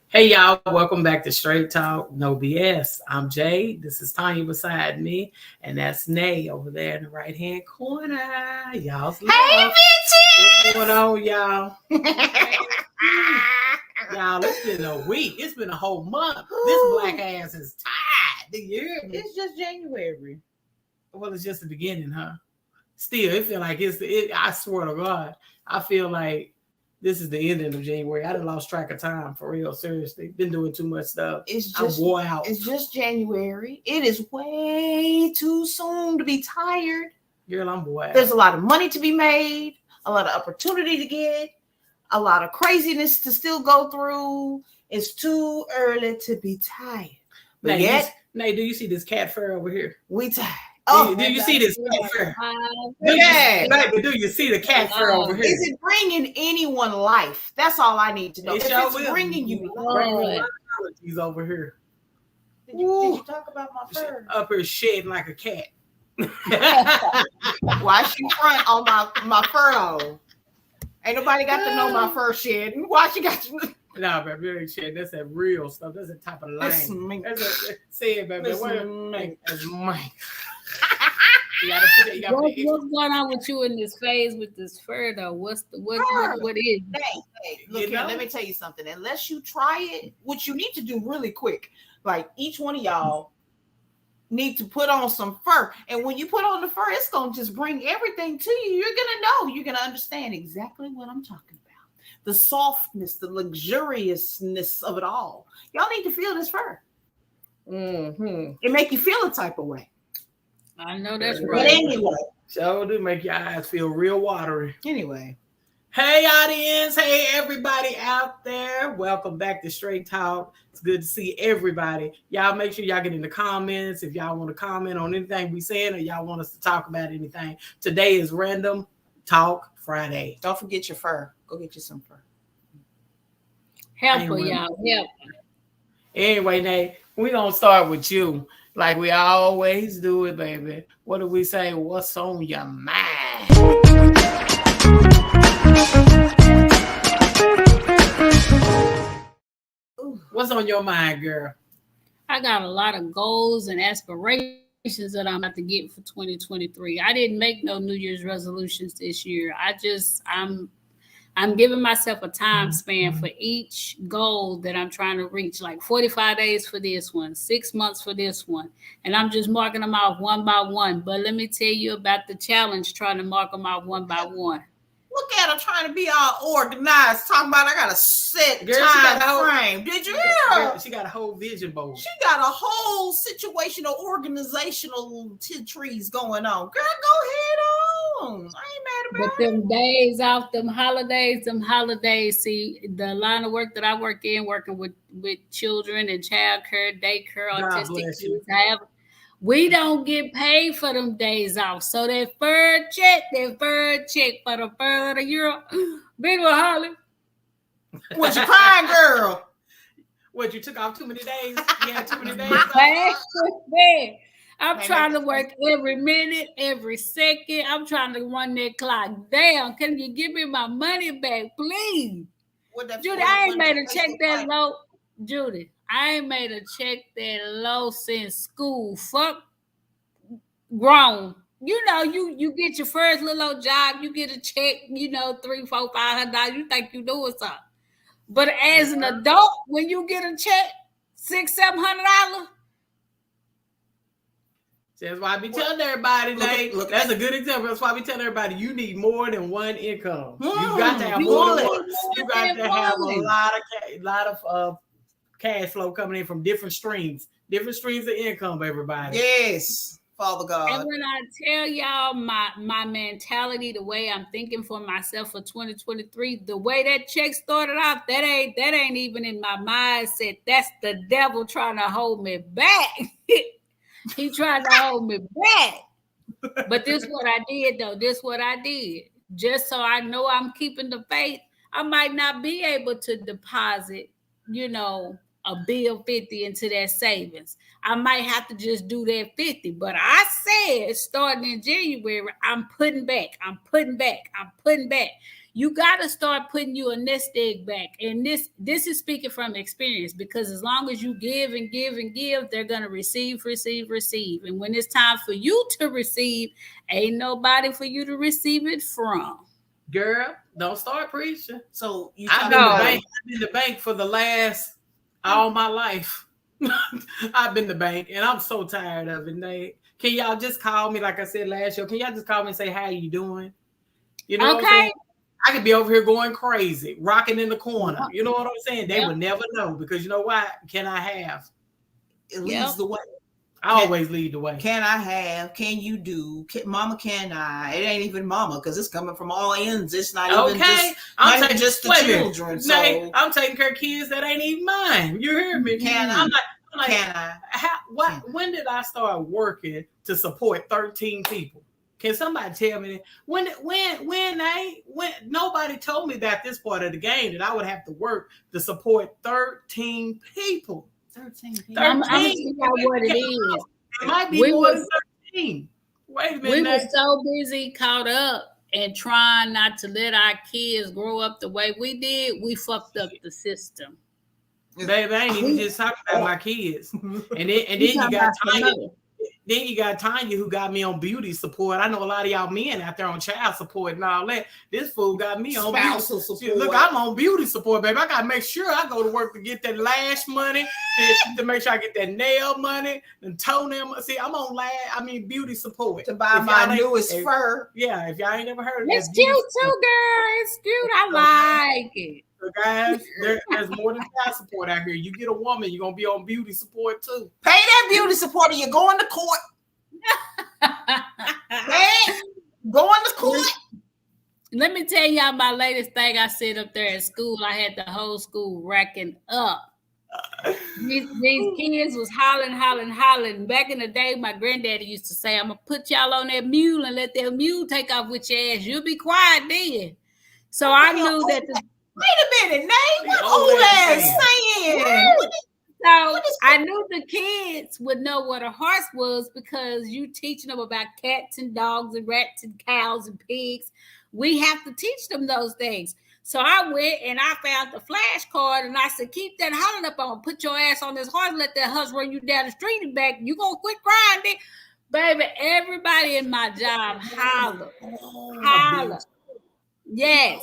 Hey y'all, welcome back to Straight Talk, No BS. I'm Jay. This is Tanya beside me, and that's Nay over there in the right hand corner. Y'all, hey bitches! What's going on, y'all? Y'all, it's been a week. It's been a whole month. This black ass is tired. Do you hear me? It's just January. Well, it's just the beginning, huh? Still, it feel like I swear to God, I feel like this is the ending of January. I done lost track of time, for real, seriously. Been doing too much stuff. I'm wore out. It's just January. It is way too soon to be tired. Girl, I'm wore out. There's a lot of money to be made, a lot of opportunity to get, a lot of craziness to still go through. It's too early to be tired. But Nay, do you see this cat fur over here? We tired. Oh, do you see this cat fur? Do you see the cat fur over here? Is it bringing anyone life? That's all I need to know. If it's bringing you life. He's over here. Did you talk about my fur? Up here shedding like a cat. Why she front on my fur on? Ain't nobody got to know my fur shed. Why she got to? Nah, baby, it ain't shit. That's that real stuff. That's the type of line. Say it, baby. That's mink. What's going on with you in this phase with this fur though? What is? Hey, look here, let me tell you something. Unless you try it, what you need to do really quick, like each one of y'all need to put on some fur. And when you put on the fur, it's gonna just bring everything to you. You're gonna know, you're gonna understand exactly what I'm talking about. The softness, the luxuriousness of it all. Y'all need to feel this fur. Mm-hmm. It make you feel a type of way. I know that's right. But anyway. So do make your eyes feel real watery. Anyway. Hey, audience. Hey, everybody out there. Welcome back to Straight Talk. It's good to see everybody. Y'all make sure y'all get in the comments if y'all want to comment on anything we said or y'all want us to talk about anything. Today is Random Talk Friday. Don't forget your fur. Go get you some fur. Help y'all. Help. Anyway, Nate, we're going to start with you. Like we always do it, baby. What do we say? What's on your mind? What's on your mind, girl? I got a lot of goals and aspirations that I'm about to get for 2023. I didn't make no New Year's resolutions this year. I'm giving myself a time span for each goal that I'm trying to reach, like 45 days for this one, 6 months for this one. And I'm just marking them off one by one. But let me tell you about the challenge trying to mark them off one by one. Look at her trying to be all organized, talking about I got a set time frame. Did you hear her? She got a whole vision board. She got a whole situational, organizational trees going on. Girl, go ahead on. I ain't mad about it. But them days off, them holidays, see, the line of work that I work in, working with children and childcare, daycare, autistic kids, we don't get paid for them days off. So that fur check for the fur of the year. Big one, Holly. What you crying, girl? What, you took off too many days? You had too many days? I'm trying to work every minute, every second. I'm trying to run that clock down. Can you give me my money back, please? Judy, I ain't made a check that low. Judy, I ain't made a check that low since school. Fuck grown. You know, you get your first little old job, you get a check, $300, $400, $500. You think you doing something. But as an adult, when you get a check, $600, $700. That's why I be telling everybody, Nate. That's a good example. That's why we tell everybody you need more than one income. You got to have more than one. You got to have a lot of cash flow coming in from different streams of income, everybody. Yes, Father God. And when I tell y'all my mentality, the way I'm thinking for myself for 2023, the way that check started off, that ain't even in my mindset. That's the devil trying to hold me back. He tried to hold me back. But this what I did though. This what I did. Just so I know I'm keeping the faith. I might not be able to deposit, a bill 50 into that savings. I might have to just do that 50. But I said, starting in January, I'm putting back. You got to start putting you a nest egg back. And this is speaking from experience, because as long as you give and give and give, they're going to receive. And when it's time for you to receive, ain't nobody for you to receive it from. Girl, don't start preaching. So I've been in the bank for the last all my life. I've been to the bank and I'm so tired of it. Can y'all just call me, like I said last year? Can y'all just call me and say, how you doing? You know what I'm saying? I could be over here going crazy, rocking in the corner. You know what I'm saying? They would never know, because you know what? Can I have? It leads the way. I always lead the way. Can I have? Can you do? Mama, can I? It ain't even mama, because it's coming from all ends. It's not even just the children. So I'm taking care of kids that ain't even mine. You hear me? I'm like, can I? When did I start working to support 13 people? Can somebody tell me when nobody told me that this part of the game that I would have to work to support 13 people? 13 people. I'm gonna tell you what it is. It might be more than 13. Wait a minute. We were so busy caught up and trying not to let our kids grow up the way we did. We fucked up the system. Baby, I ain't even just talking about my kids. And then you got Tanya. Then you got Tanya, who got me on beauty support. I know a lot of y'all men out there on child support and all that. This fool got me on spousal support. Look, I'm on beauty support, baby. I gotta make sure I go to work to get that lash money, to make sure I get that nail money and toenail money. See, I'm on beauty support to buy my newest fur. Yeah, if y'all ain't never heard of it. It's cute too, girl. It's cute. I like it. So guys, there's more than child support out here. You get a woman, you're gonna be on beauty support too. Pay that beauty support, or you're going to court. Going to court. Let me tell y'all my latest thing. I said up there at school, I had the whole school racking up. These kids was hollering. Back in the day, my granddaddy used to say, I'm gonna put y'all on that mule and let that mule take off with your ass. You'll be quiet then. So I knew that wait a minute, Nate. What old ass saying? So I knew the kids would know what a horse was, because you teaching them about cats and dogs and rats and cows and pigs. We have to teach them those things. So I went and I found the flashcard and I said, keep that hollering up on. Put your ass on this horse and let that horse run you down the street and back. You gonna quit crying, baby. Everybody in my job holler. Yes.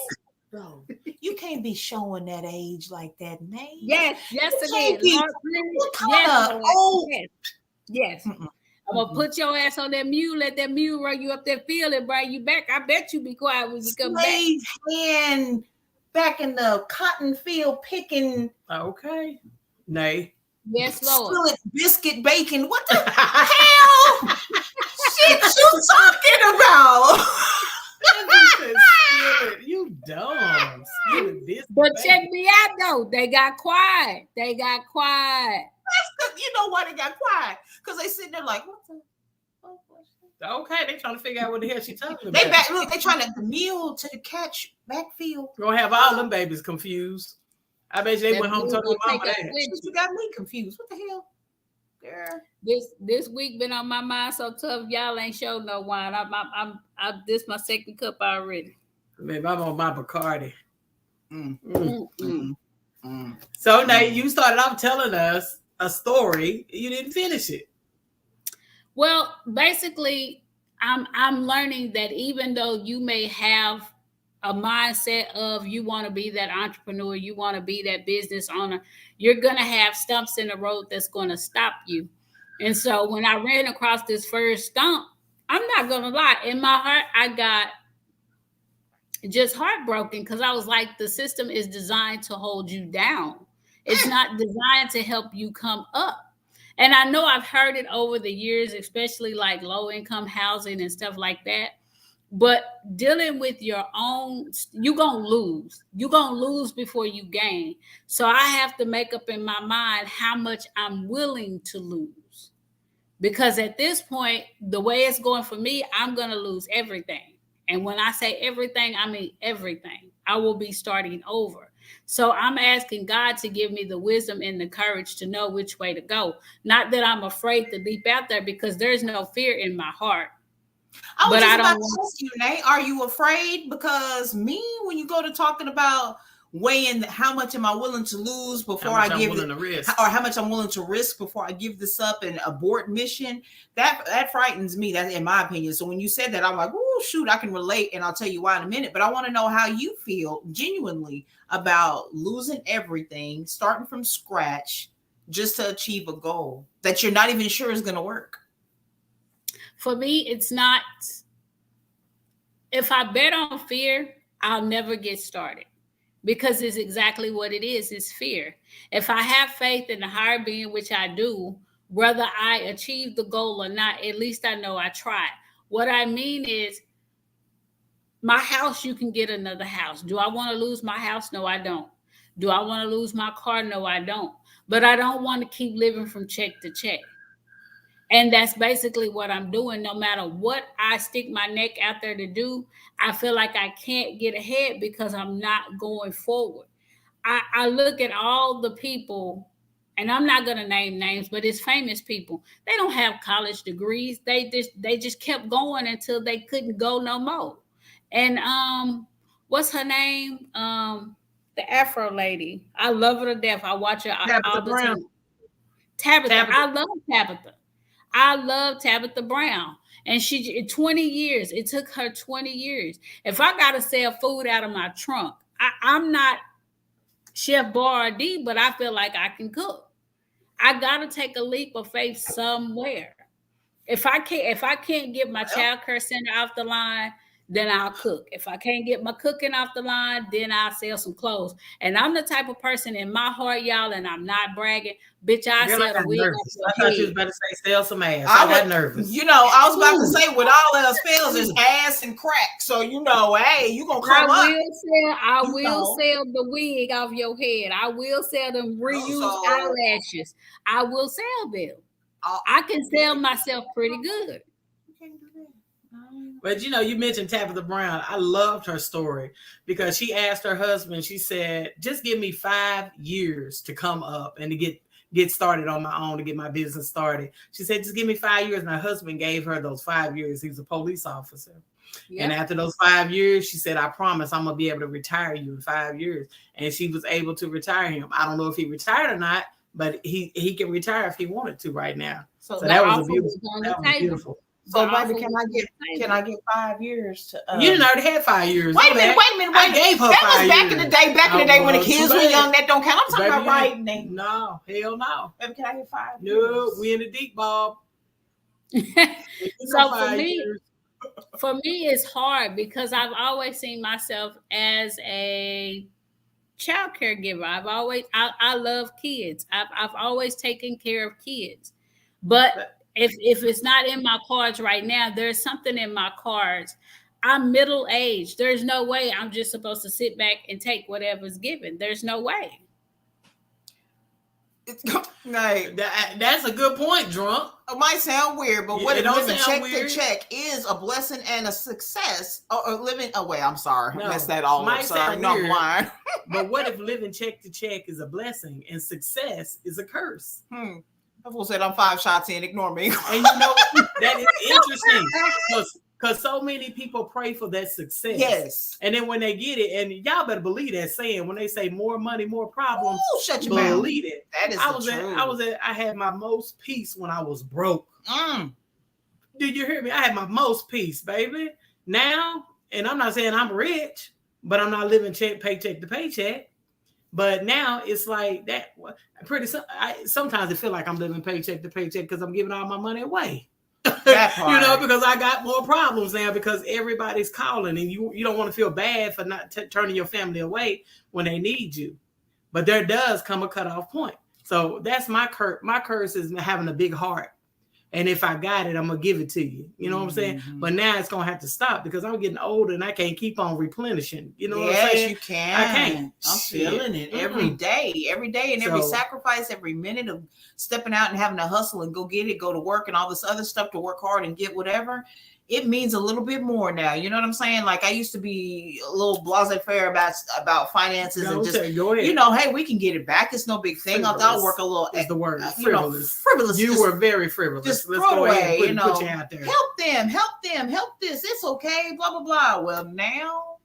Bro, you can't be showing that age like that, Nate. Yes, it is. Yes. I'm gonna put your ass on that mule, let that mule run you up that field and bring you back. I bet you be quiet when you come back. And back in the cotton field picking. Okay. Nay. Yes, Lord. Spilling biscuit bacon. What the hell shit you talking about? You dumb. But check me out though. They got quiet. That's you know why they got quiet? Because they sitting there like, what the? Okay, they trying to figure out what the hell she talking about. They trying to mule to the catch backfield. We're gonna have all them babies confused. I bet you they went home to their mama that. You got me confused. What the hell? Girl. This week been on my mind so tough. Y'all ain't showed no wine. This my second cup already. Babe, I'm on my Bacardi. So now you started off telling us a story. You didn't finish it. Well, basically, I'm learning that even though you may have a mindset of you want to be that entrepreneur, you want to be that business owner, you're going to have stumps in the road that's going to stop you. And so when I ran across this first stump, I'm not going to lie, in my heart, I got just heartbroken, because I was like, the system is designed to hold you down. It's not designed to help you come up. And I know I've heard it over the years, especially like low income housing and stuff like that. But dealing with your own, you're going to lose. You're going to lose before you gain. So I have to make up in my mind how much I'm willing to lose. Because at this point, the way it's going for me, I'm going to lose everything. And when I say everything, I mean everything. I will be starting over. So I'm asking God to give me the wisdom and the courage to know which way to go. Not that I'm afraid to leap out there, because there's no fear in my heart. I was just about to ask you, Nate, are you afraid? Because me, when you go to talking about weighing how much am I willing to lose before I give it, or how much I'm willing to risk before I give this up and abort mission, that frightens me. That's in my opinion. So when you said that, I'm like, oh shoot, I can relate, and I'll tell you why in a minute. But I want to know how you feel genuinely about losing everything, starting from scratch, just to achieve a goal that you're not even sure is going to work. For me, it's not. If I bet on fear, I'll never get started, because it's exactly what it is. It's fear. If I have faith in the higher being, which I do, whether I achieve the goal or not, at least I know I tried. What I mean is, my house, you can get another house. Do I want to lose my house? No, I don't. Do I want to lose my car? No, I don't. But I don't want to keep living from check to check. And that's basically what I'm doing. No matter what I stick my neck out there to do, I feel like I can't get ahead because I'm not going forward. I look at all the people, and I'm not going to name names, but it's famous people. They don't have college degrees. They just kept going until they couldn't go no more. And what's her name? The Afro lady. I love her to death. I watch her all the time. Tabitha. I love Tabitha. I love Tabitha Brown. And she 20 years. It took her 20 years. If I got to sell food out of my trunk, I'm not Chef Boyardee, but I feel like I can cook. I got to take a leap of faith somewhere. If I can't get my child care center off the line, then I'll cook. If I can't get my cooking off the line, then I'll sell some clothes. And I'm the type of person in my heart, y'all, and I'm not bragging, bitch, I sell a wig. I thought you was about to say sell some ass. I got nervous. You know, I was about to say, with all else fails, is ass and crack. So, you know, hey, you going to come up. I will sell the wig off your head. I will sell them reused eyelashes. I will sell them. I can sell myself pretty good. But you know, you mentioned Tabitha Brown. I loved her story because she asked her husband, she said, just give me 5 years to come up and to get started on my own, to get my business started. She said, just give me 5 years. And her husband gave her those 5 years. He was a police officer. Yep. And after those 5 years, she said, I promise I'm going to be able to retire you in 5 years. And she was able to retire him. I don't know if he retired or not, but he can retire if he wanted to right now. So that was beautiful. So, baby, can I get 5 years to? You didn't already have 5 years. Wait a minute. I gave her that 5 years. That was back in the day when the kids were young. That don't count. I'm talking about right now. No, hell no. Baby, can I get 5 years? No, we in the deep, Bob. So for me, it's hard because I've always seen myself as a child caregiver. I love kids. I've always taken care of kids, but if it's not in my cards right now, there's something in my cards. I'm middle-aged. There's no way I'm just supposed to sit back and take whatever's given. There's no way. That's a good point, Drunk. It might sound weird, but what if living check to check is a blessing and a success? Or living I'm sorry. No, messed that all up. Sorry, no, I'm lying. But what if living check to check is a blessing and success is a curse? I said I'm 5 shots in. Ignore me. And you know that is interesting because so many people pray for that success. Yes. And then when they get it, and y'all better believe that saying when they say more money, more problems. Ooh, shut your mouth. Believe it. That is I had my most peace when I was broke. Did you hear me? I had my most peace, baby. Now, and I'm not saying I'm rich, but I'm not living paycheck to paycheck. But now it's like that. Sometimes I feel like I'm living paycheck to paycheck because I'm giving all my money away. That part. You know, because I got more problems now because everybody's calling and you don't want to feel bad for not turning your family away when they need you. but there does come a cutoff point. So that's my curse. My curse is having a big heart. And if I got it, I'm going to give it to you. You know what I'm saying? But now it's going to have to stop because I'm getting older and I can't keep on replenishing. You know what I'm saying? Yes, you can. I can't. I'm feeling it every day, and every sacrifice, every minute of stepping out and having to hustle and go get it, go to work and all this other stuff to work hard and get whatever. It means a little bit more now. You know what I'm saying? Like I used to be a little laissez-faire about finances and just, hey, we can get it back. It's no big thing. I'll work a little. Is the word frivolous? You were very frivolous. Just Let's throw go away. ahead and put you out there. Help this. It's okay. Blah blah blah. Well, now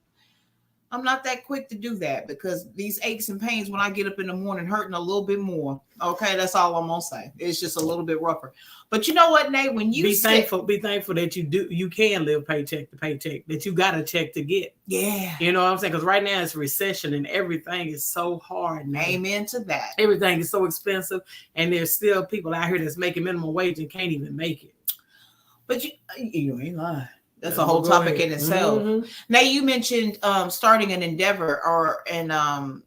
I'm not that quick to do that because these aches and pains when I get up in the morning hurting a little bit more. Okay, that's all I'm gonna say. It's just a little bit rougher. But you know what, Nate? When you be thankful that you can live paycheck to paycheck, that you got a check to get. Yeah. You know what I'm saying? Because right now it's recession and everything is so hard. Man. Amen to that. Everything is so expensive, and there's still people out here that's making minimum wage and can't even make it. But you ain't lying. That's a whole topic in itself. Mm-hmm. Now you mentioned starting an endeavor and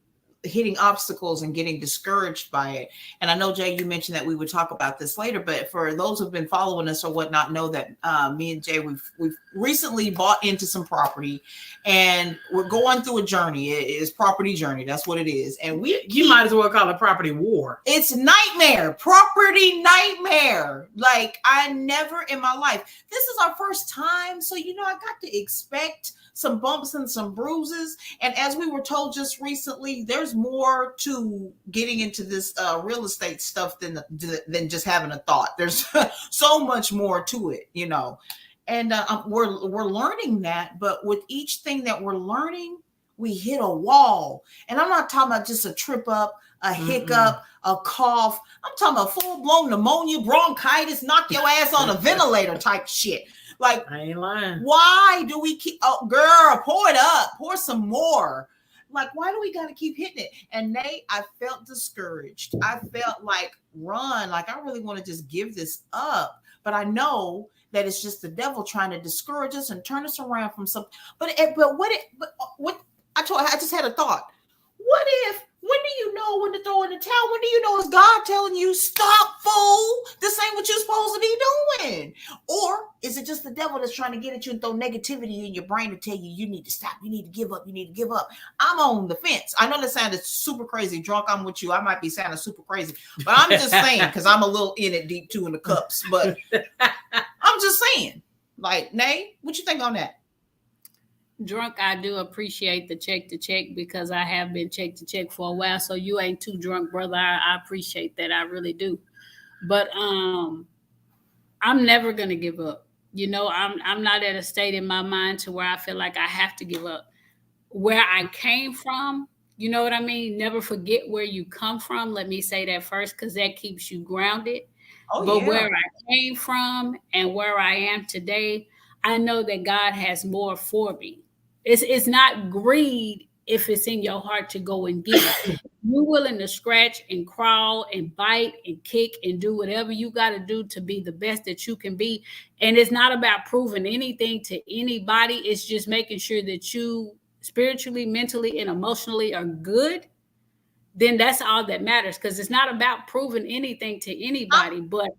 hitting obstacles and getting discouraged by it. And I know, Jay, you mentioned that we would talk about this later, but for those who've been following us or whatnot, know that me and Jay, we've recently bought into some property and we're going through a journey. It is property journey. That's what it is. And you might as well call it property war. It's nightmare, property nightmare. Like I never in my life, this is our first time. So, I got to expect some bumps and some bruises. And as we were told just recently, there's more to getting into this real estate stuff than just having a thought. There's so much more to it, and we're learning that. But with each thing that we're learning, we hit a wall. And I'm not talking about just a trip up, a hiccup, a cough. I'm talking about full-blown pneumonia, bronchitis, knock your ass on a ventilator type shit. Like, I ain't lying. Why do we keep, girl, pour it up, pour some more. Like, why do we got to keep hitting it? And Nate, I felt discouraged. I felt like I really want to just give this up. But I know that it's just the devil trying to discourage us and turn us around from something. But what I just had a thought. When do you know when to throw in the towel? When do you know it's God telling you, stop, fool? This ain't what you're supposed to be doing. Or is it just the devil that's trying to get at you and throw negativity in your brain to tell you, you need to stop, you need to give up, you need to give up? I'm on the fence. I know that sounded super crazy. Drunk, I'm with you. I might be sounding super crazy. But I'm just saying, because I'm a little in it deep too in the cups. But I'm just saying. Like, Nate, what you think on that? Drunk, I do appreciate the check to check because I have been check to check for a while. So you ain't too drunk, brother. I appreciate that. I really do. But I'm never gonna give up. I'm not at a state in my mind to where I feel like I have to give up. Where I came from, you know what I mean? Never forget where you come from. Let me say that first, because that keeps you grounded. But where I came from and where I am today, I know that God has more for me. It's not greed if it's in your heart to go and get it. You're willing to scratch and crawl and bite and kick and do whatever you got to do to be the best that you can be. And it's not about proving anything to anybody. It's just making sure that you spiritually, mentally, and emotionally are good. Then that's all that matters, because it's not about proving anything to anybody. But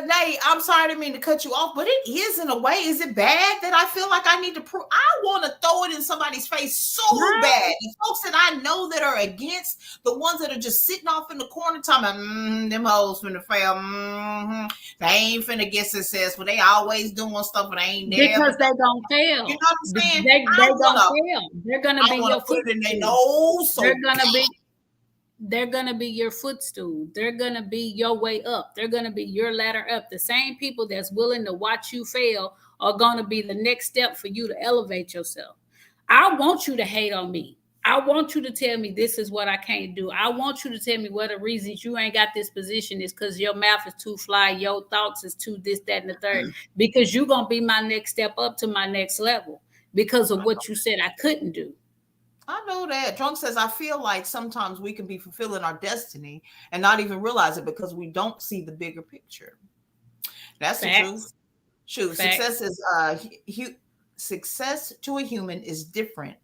Nate, I'm sorry, I didn't mean to cut you off, but it is in a way. Is it bad that I feel like I need to prove? I want to throw it in somebody's face so bad. The folks that I know that are against, the ones that are just sitting off in the corner talking about, them hoes finna fail. They ain't finna get successful. They always doing stuff, but they ain't there. Because they gonna fail. You know what I'm saying? They gonna fail. They're gonna be your footstool. They're gonna be your footstool. They're gonna be your way up. They're gonna be your ladder up. The same people that's willing to watch you fail are gonna be the next step for you to elevate yourself. I want you to hate on me. I want you to tell me this is what I can't do. I want you to tell me what the reasons you ain't got this position is because your mouth is too fly, your thoughts is too this, that, and the third. Because you're gonna be my next step up to my next level because of what you said I couldn't do. I know that. Drunk says, I feel like sometimes we can be fulfilling our destiny and not even realize it because we don't see the bigger picture. That's the truth. True. Success is success to a human is different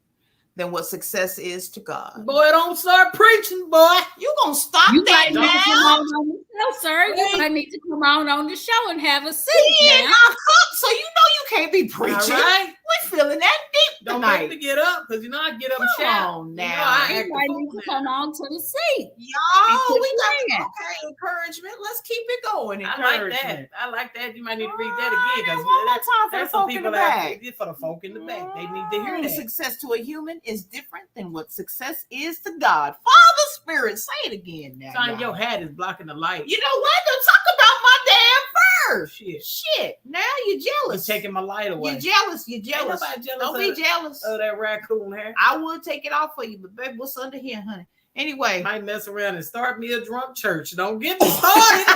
than what success is to God. Boy, don't start preaching, boy. You gonna stop you that might need to come now? on the show, sir. You might need to come on the show and have a seat. Yeah, now. so you know you can't be preaching. All right. We're feeling that deep Don't tonight. make me get up, because you know I get up and Come shout. on You now. know, I You act might the need fool to now. come on to the seat. Y'all, we praying. got okay encouragement. Let's keep it going. I like that. Encouragement. I like that. You might need to read that again, because One more time for the that's some folk in the people out back. there. For the folk in the back, they need to hear that. Success to a human is different than what success is to God. Father, Spirit, say it again now. Son, y'all. your hat is blocking the light. You know what? Don't talk about my damn fur. Shit. Shit. Now you're You're jealous. taking my light away. You're jealous. You're Ain't jealous. nobody jealous Don't be jealous. of that raccoon hair. I would take it off for you, but baby, what's under here, honey? Anyway. Might mess around and start me a drunk church. Don't get me started.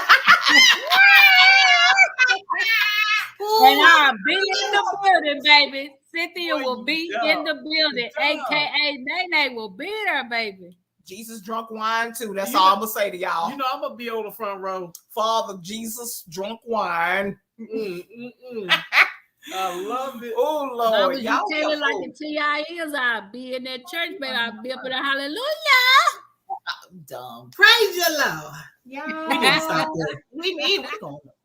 And I'll be in the building, baby. Cynthia Boy, will be you in the building. dumb. AKA Nene will be there, baby. Jesus drunk wine too. That's You all know- I'm gonna say to y'all. You know I'm gonna be on the front row. Father Jesus drunk wine. I love it. Oh Long Lord, as you y'all tell it like fool. the T.I. is, I'll be in that church, baby. I'll be up in a hallelujah. Dumb. Praise your Lord. Yeah, We need to stop there. We need it.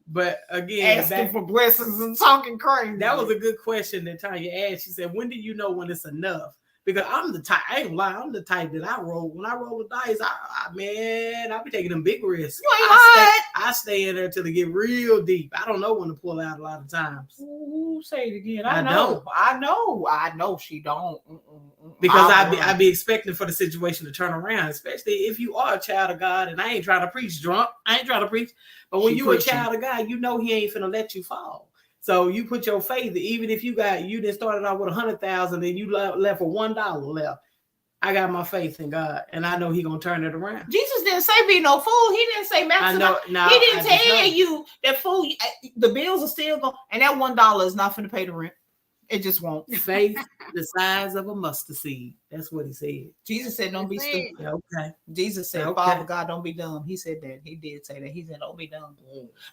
But again, Asking for blessings and talking crazy. that was a good question that Tanya asked. She said, "When do you know when it's enough?" Because I'm the type. I ain't gonna lie. I'm the type that I roll. When I roll the dice, I be taking them big risks. You ain't I stay in there till it get real deep. I don't know when to pull out a lot of times. Ooh, say it again. I I know she don't. Because I be expecting for the situation to turn around, especially if you are a child of God. And I ain't trying to preach drunk. I ain't trying to preach. But when you a child of God, you know he ain't finna let you fall. So you put your faith, even if you didn't started out with 100,000 and you left with $1 left. I got my faith in God, and I know he gonna turn it around. Jesus didn't say be no fool. He didn't say maximize. I know. No, He didn't tell you that fool. The bills are still going, and that $1 is not finna pay the rent. It just won't. Faith the size of a mustard seed. That's what he said. Jesus said, "Don't be stupid." Okay. Jesus said, Okay. "Father God, don't be dumb." He said that. He did say that. He said, "Don't be dumb."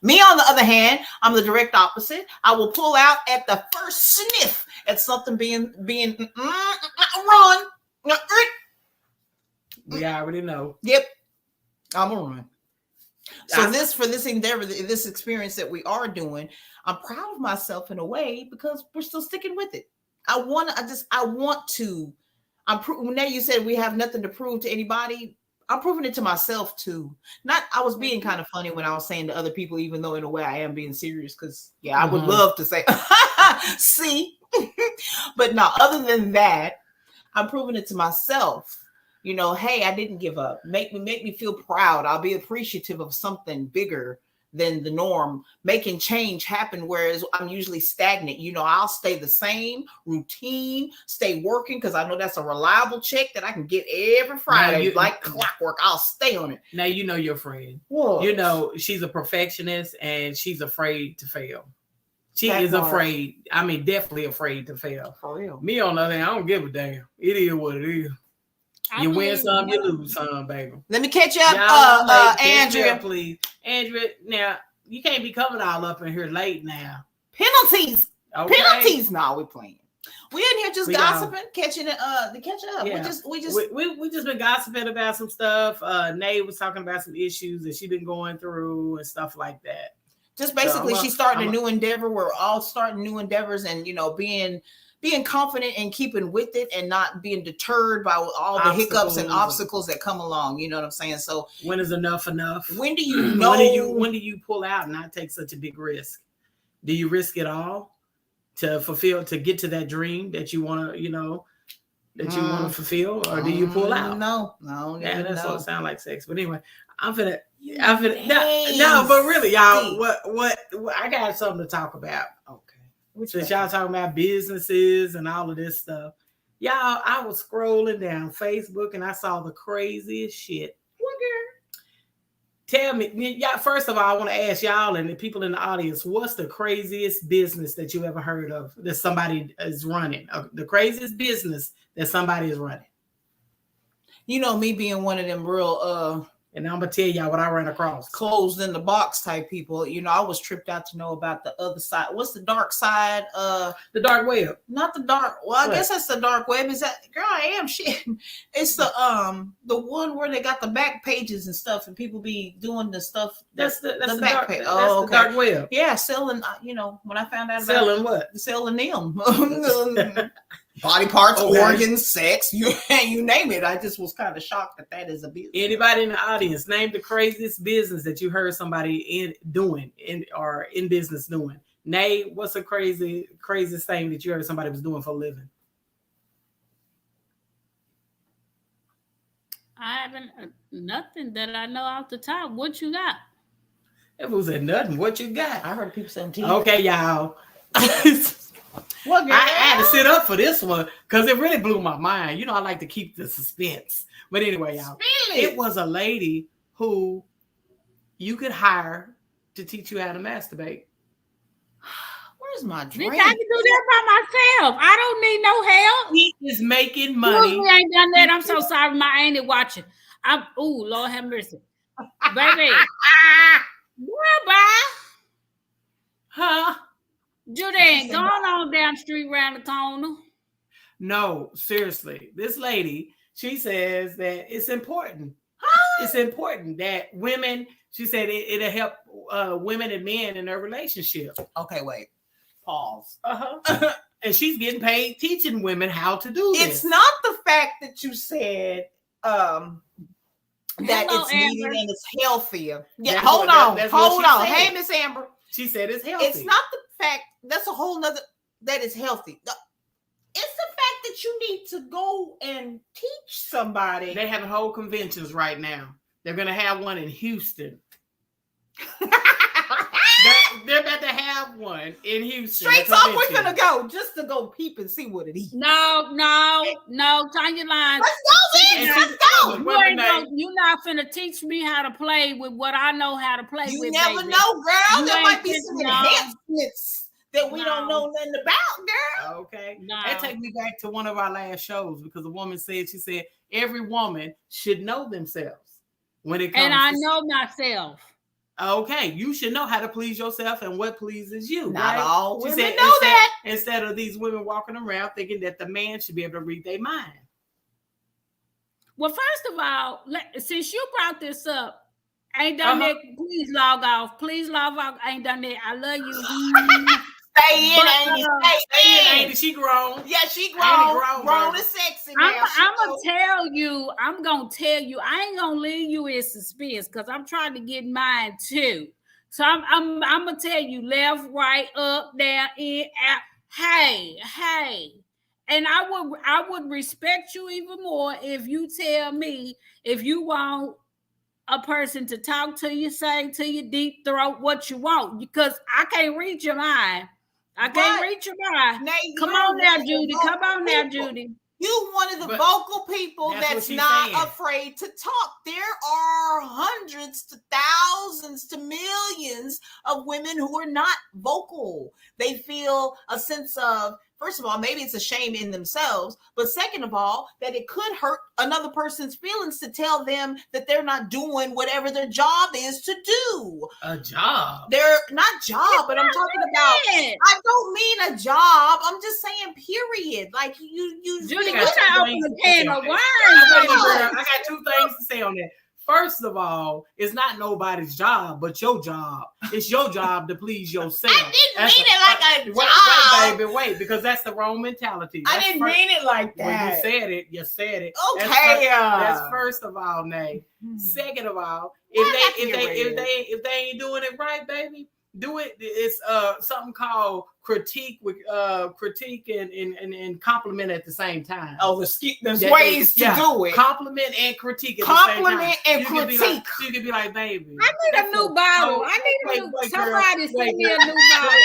Me, on the other hand, I'm the direct opposite. I will pull out at the first sniff at something being run. We already know. Yep, I'm gonna run. So I- this endeavor, this experience that we are doing, I'm proud of myself in a way because we're still sticking with it. I want to. When you said we have nothing to prove to anybody, I'm proving it to myself too. I was being kind of funny when I was saying to other people, even though in a way I am being serious, because I would love to say, see, but no, other than that, I'm proving it to myself. You know, hey, I didn't give up. Make me feel proud. I'll be appreciative of something bigger than the norm, making change happen, whereas I'm usually stagnant. You know, I'll stay the same routine, stay working, because I know that's a reliable check that I can get every Friday, like clockwork. I'll stay on it. Now you know your friend. What? You know she's a perfectionist and she's afraid to fail. She That is part. afraid. I mean, definitely afraid to fail. For real. Me on the other hand, I don't give a damn. It is what it is. I You win believe some, you. you lose some, baby. Let me catch up, Y'all, Andrea. please. Andrea, now you can't be coming all up in here late now. Penalties. Okay? Penalties. No, we're playing. We in here just We gossiping, catching it. To catch up. Yeah. We just been gossiping about some stuff. Nay was talking about some issues that she been going through and stuff like that. Just basically, So she's starting a new endeavor. We're all starting new endeavors, and being confident and keeping with it, and not being deterred by all the hiccups and obstacles that come along. You know what I'm saying? So when is enough enough? When do you know? When do you pull out and not take such a big risk? Do you risk it all to get to that dream that you want to, want to fulfill, or do you pull out? No, yeah, that's what it sounds like sex. But anyway, I'm finna. Hey, No, but really, y'all, what I got something to talk about. Okay. Since y'all talking about businesses and all of this stuff, y'all, I was scrolling down Facebook and I saw the craziest shit. What girl? Tell me, y'all. First of all, I want to ask y'all and the people in the audience, what's the craziest business that you ever heard of that somebody is running? The craziest business that somebody is running. You know, me being one of them real And I'm gonna tell y'all what I ran across. Closed in the box type people. You know, I was tripped out to know about the other side. What's the dark side? The dark web. Not the dark. Well, I guess that's the dark web. Is that, girl? I am shit. It's the one where they got the back pages and stuff, and people be doing the stuff. That's the back dark, page. That's the dark web. Yeah, selling. You know, when I found out selling about what? Selling them. Body parts, organs, sex, you name it. I just was kind of shocked that is a business. Anybody in the audience, name the craziest business that you heard somebody in business doing. Name what's the craziest thing that you heard somebody was doing for a living. I haven't nothing that I know off the top. What you got? If it was at nothing, what you got? I heard people saying TV. Okay, y'all. What, girl? I had to sit up for this one because it really blew my mind. You know, I like to keep the suspense. But anyway, y'all, it was a lady who you could hire to teach you how to masturbate. Where's my drink? I can do that by myself. I don't need no help. He is making money. We ain't done that. I'm so sorry. My ain't it watching. Lord have mercy. Baby. Bye. Huh? Judy, going on down the street around the corner. No, seriously. This lady, she says that it's important. It's important that women, she said it'll help women and men in their relationship. Okay, wait. Pause. And she's getting paid teaching women how to do this. It's not the fact that you said that it's needed and it's healthier. Yeah, hold on. Hey, Miss Amber. She said it's healthy. It's not the fact, that's a whole nother, that is healthy. It's the fact that you need to go and teach somebody. They have whole conventions right now. They're going to have one in Houston. They're about to have one in Houston. Straight talk, we're going to go just to go peep and see what it is. No, turn your lines. Let's go, man. Let's go. You're not finna teach me how to play with what I know how to play with. You never baby. know, girl. There might be some enhancements that we don't know nothing about, girl. Okay. That takes me back to one of our last shows because a woman said, she said, every woman should know themselves when it comes and I know myself. Okay, you should know how to please yourself and what pleases you. Not right? all women know that. that. Instead of these women walking around thinking that the man should be able to read their mind. Well, first of all, since you brought this up, I ain't done that. Please log off. Please log off. I ain't done that. I love you. Stay in, Andy. Stay in, Andy. She grown. Yeah, she grown. Grown and sexy now. I'm gonna tell you. I ain't gonna leave you in suspense because I'm trying to get mine too. So I'm gonna tell you left, right, up, down, in, out. Hey. And I would respect you even more if you tell me if you want a person to talk to you, say to you, deep throat what you want, because I can't read your mind. I can't read your mind. Come on now, Judy. You one of the vocal people that's not afraid to talk. There are hundreds to thousands to millions of women who are not vocal. They feel a sense of, first of all, maybe it's a shame in themselves, but second of all, that it could hurt another person's feelings to tell them that they're not doing whatever their job is to do. A job? They're not job, but I'm talking about, I don't mean a job. I'm just saying period. Like you Judy, we're not open a can of worms. I got two things to say on that. First of all, it's not nobody's job but your job. It's your job to please yourself. I didn't mean it like a job. Wait, because that's the wrong mentality. I didn't mean it like that. When you said it. Okay. That's first of all, Nay. Second of all, if they ain't doing it right, baby, do it. It's something called critique and compliment at the same time. Oh, there's ways to do it. Compliment and critique at compliment the same time. And critique. You could be like, baby, I need a new bottle. Somebody send me a new bottle.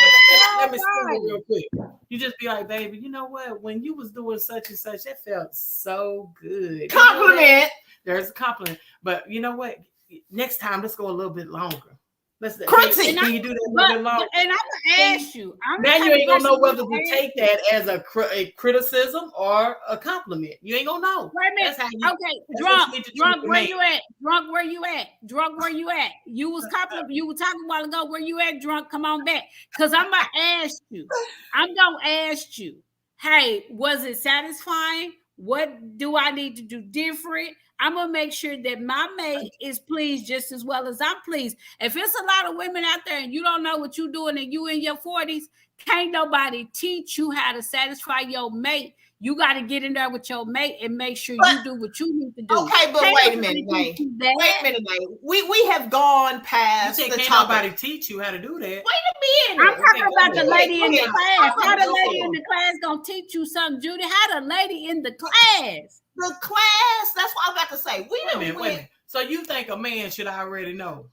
Let me sing it real quick. You just be like, baby, you know what? When you was doing such and such, that felt so good. Compliment. There's a compliment. But you know what? Next time, let's go a little bit longer. Can you do that a little bit longer? And I'm gonna ask you. Now you ain't gonna know whether to take that as a criticism or a compliment. You ain't gonna know. Wait a minute. That's how you, drunk. Where you at? Drunk. Where you at? Drunk. Where you at? You was talking a while ago. Where you at? Drunk. Come on back. Cause I'm gonna ask you. Hey, was it satisfying? What do I need to do different? I'm gonna make sure that my mate is pleased just as well as I'm pleased. If it's a lot of women out there and you don't know what you're doing and you in your 40s, can't nobody teach you how to satisfy your mate. You got to get in there with your mate and make sure you do what you need to do. Okay, but wait a minute, Wait a minute, We have gone past the topic. Nobody teach you how to do that. Wait a minute. I'm talking about the lady in the class. How the lady in the class gonna teach you something, Judy? How the lady in the class? The class. That's what I'm about to say. Wait a minute. So you think a man should already know?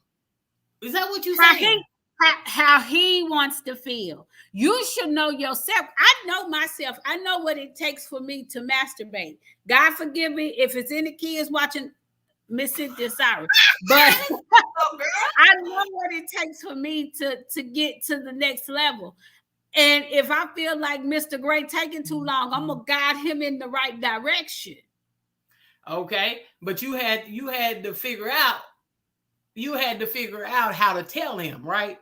Is that what you saying? How he wants to feel. You should know yourself. I know myself. I know what it takes for me to masturbate. God forgive me if it's any kids watching. Miss Cynthia, sorry, but I know what it takes for me to get to the next level. And if I feel like Mr. Gray taking too long, I'm gonna guide him in the right direction. Okay, but you had to figure out. You had to figure out how to tell him, right?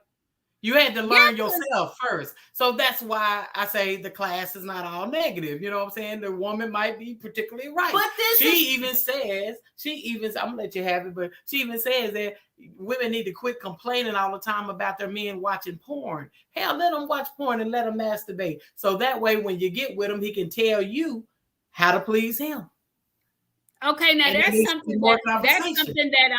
You had to learn yourself first. So that's why I say the class is not all negative. You know what I'm saying? The woman might be particularly right. But she even says, I'm gonna let you have it, but she even says that women need to quit complaining all the time about their men watching porn. Hell, let them watch porn and let them masturbate. So that way, when you get with him, he can tell you how to please him. Okay, now that's something that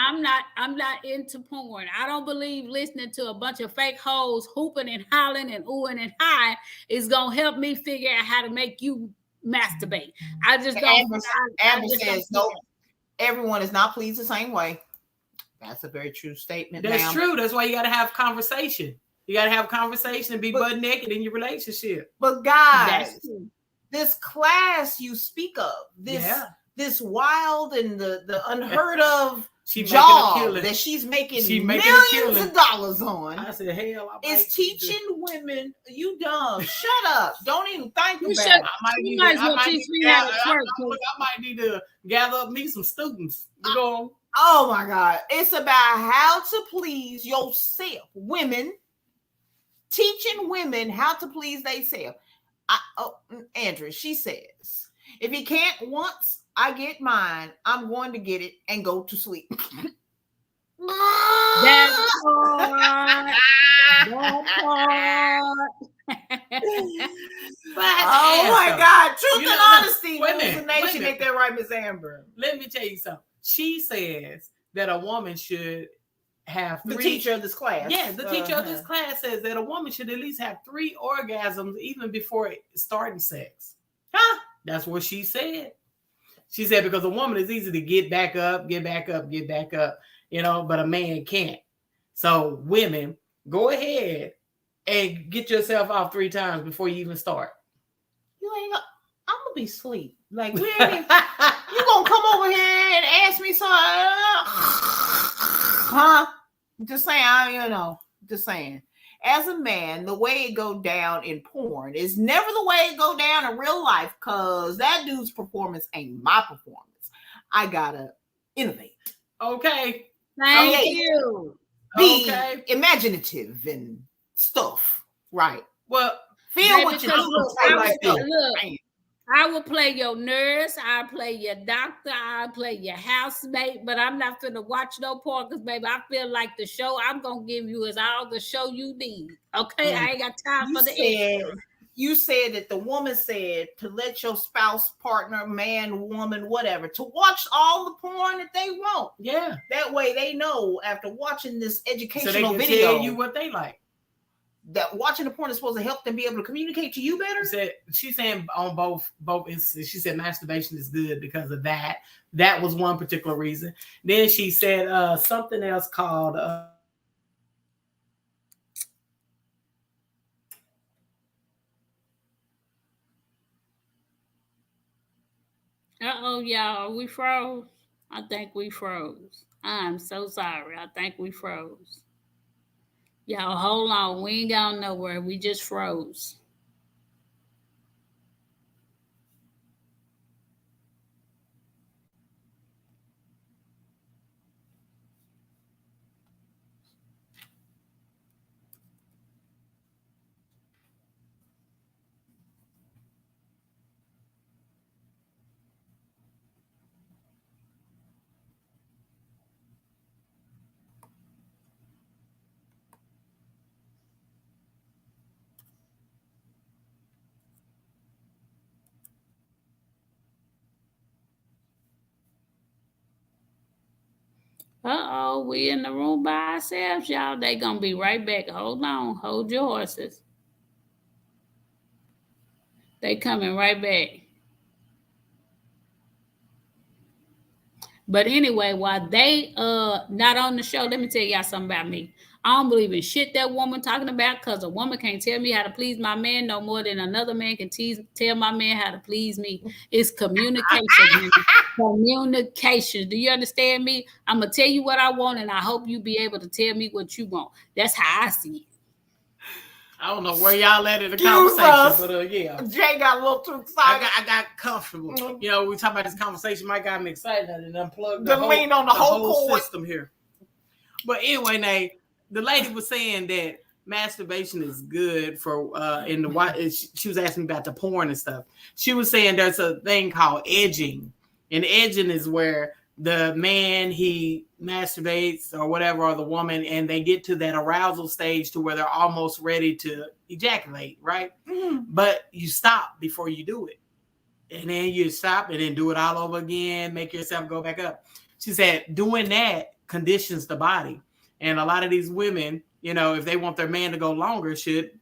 I'm not into porn. I don't believe listening to a bunch of fake hoes hooping and hollering and oohing and high is gonna help me figure out how to make you masturbate. I just don't. Amber says no. Everyone is not pleased the same way. That's a very true statement. That's true. That's why you got to have conversation. You got to have conversation and be butt naked in your relationship. But guys, this class you speak of, this wild and the unheard of job that she's making millions of dollars on. I said, hell, is teaching women. You dumb. Shut up. Don't even think about it. I might need to gather up me some students. Oh my God. It's about how to please yourself. Women. Teaching women how to please themselves. Andrea, she says, if you can't once I get mine, I'm going to get it and go to sleep. That's hard. Oh my God. Truth and honesty. The nation ain't that right, Miss Amber? Let me tell you something. She says that a woman should have the teacher of this class. Yeah, the teacher of this class says that a woman should at least have 3 orgasms even before starting sex. Huh? That's what she said. She said, because a woman is easy to get back up, but a man can't. So women, go ahead and get yourself off 3 times before you even start. I'm going to be asleep. Like, you going to come over here and ask me something? Huh? Just saying. As a man, the way it go down in porn is never the way it go down in real life, because that dude's performance ain't my performance. I gotta innovate. Okay. Thank you. Be imaginative and stuff. Right. Well, feel what you do. I will play your nurse. I'll play your doctor. I'll play your housemate. But I'm not going to watch no porn because, baby, I feel like the show I'm going to give you is all the show you need. Okay? I ain't got time for the end. You said that the woman said to let your spouse, partner, man, woman, whatever, to watch all the porn that they want. Yeah. That way they know after watching this educational video. So they can video. tell you what they like. That watching the porn is supposed to help them be able to communicate to you better? She's saying on both instances, she said masturbation is good because of that. That was one particular reason. Then she said something else called y'all, we froze. I think we froze. I'm so sorry. I think we froze. Y'all, hold on. We ain't gone nowhere. We just froze. Uh-oh, we in the room by ourselves, y'all. They gonna be right back. Hold on. Hold your horses. They coming right back. But anyway, while they not on the show, let me tell y'all something about me. I don't believe in shit that woman talking about, because a woman can't tell me how to please my man no more than another man can tell my man how to please me. It's communication. Communication. Do you understand me? I'm gonna tell you what I want, and I hope you be able to tell me what you want. That's how I see it. I don't know where y'all at in the conversation, but yeah. Jay got a little too excited. I got comfortable. You know, we talk about this conversation. Mike got me excited and unplugged lean on the whole system here. But anyway, Nate, the lady was saying that masturbation is good for in the. She was asking me about the porn and stuff. She was saying there's a thing called edging, and edging is where the man, he masturbates or whatever, or the woman, and they get to that arousal stage to where they're almost ready to ejaculate, right? Mm-hmm. But you stop before you do it. And then you stop and then do it all over again, make yourself go back up. She said doing that conditions the body. And a lot of these women, you know, if they want their man to go longer, should